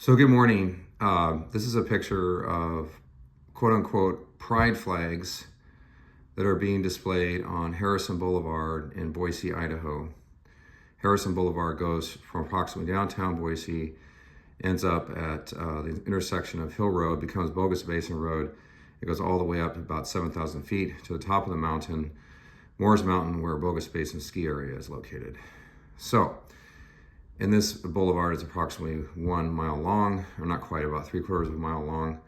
So good morning. This is a picture of quote unquote pride flags that are being displayed on Harrison Boulevard in Boise, Idaho. Harrison Boulevard goes from approximately downtown Boise, ends up at the intersection of Hill Road, becomes Bogus Basin Road. It goes all the way up about 7,000 feet to the top of the mountain, Moores Mountain, where Bogus Basin ski area is located. So, and this boulevard is approximately 1 mile long, or not quite, about 3/4 of a mile long.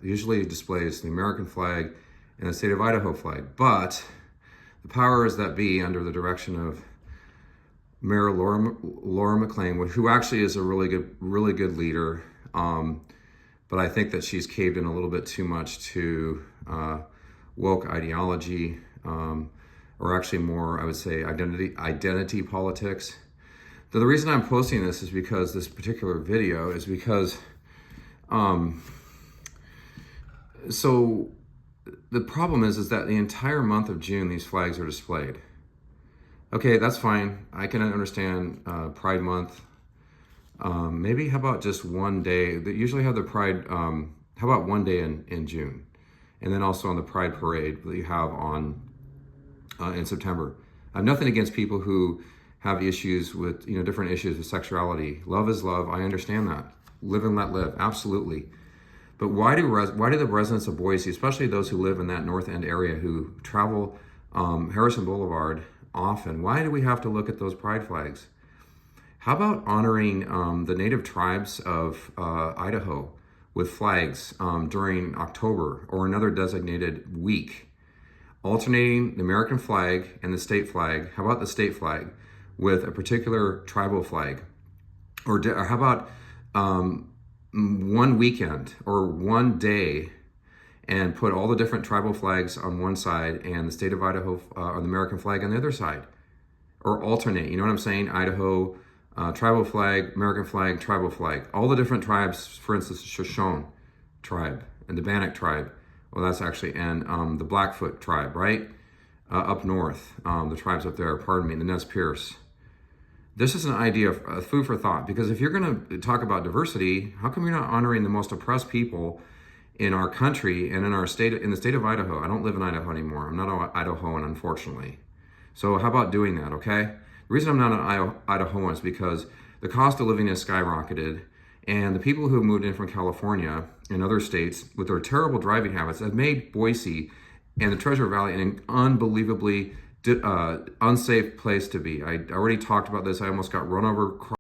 Usually displays the American flag and the state of Idaho flag. But the powers that be, under the direction of Mayor Laura McLean, who actually is a really good leader, but I think that she's caved in a little bit too much to woke ideology, or actually more, I would say, identity politics. The reason I'm posting this is because this particular video is because, so the problem is that the entire month of June, these flags are displayed. Okay, that's fine. I can understand Pride Month. Maybe how about just one day? They usually have the Pride, how about one day in June? And then also on the Pride Parade that you have on in September. I have nothing against people who have issues with, different issues with sexuality. Love is love. I understand that. Live and let live. Absolutely. But why do the residents of Boise, especially those who live in that North End area, who travel Harrison Boulevard often, why do we have to look at those pride flags? How about honoring the native tribes of Idaho with flags during October or another designated week? Alternating the American flag and the state flag. How about the state flag with a particular tribal flag? Or how about one weekend or one day and put all the different tribal flags on one side and the state of Idaho on the American flag on the other side? Or alternate, you know what I'm saying? Idaho, tribal flag, American flag, tribal flag. All the different tribes, for instance, the Shoshone tribe and the Bannock tribe. Well, that's actually, and the Blackfoot tribe, right? Up north, the tribes up there, the Nez Perce. This is an idea of food for thought, because if you're going to talk about diversity, how come you're not honoring the most oppressed people in our country and in our state, in the state of Idaho? I don't live in Idaho anymore. I'm not an Idahoan, unfortunately. So how about doing that, okay? The reason I'm not an Idahoan is because the cost of living has skyrocketed, and the people who have moved in from California and other states with their terrible driving habits have made Boise and the Treasure Valley an unbelievably unsafe place to be. I already talked about this. I almost got run over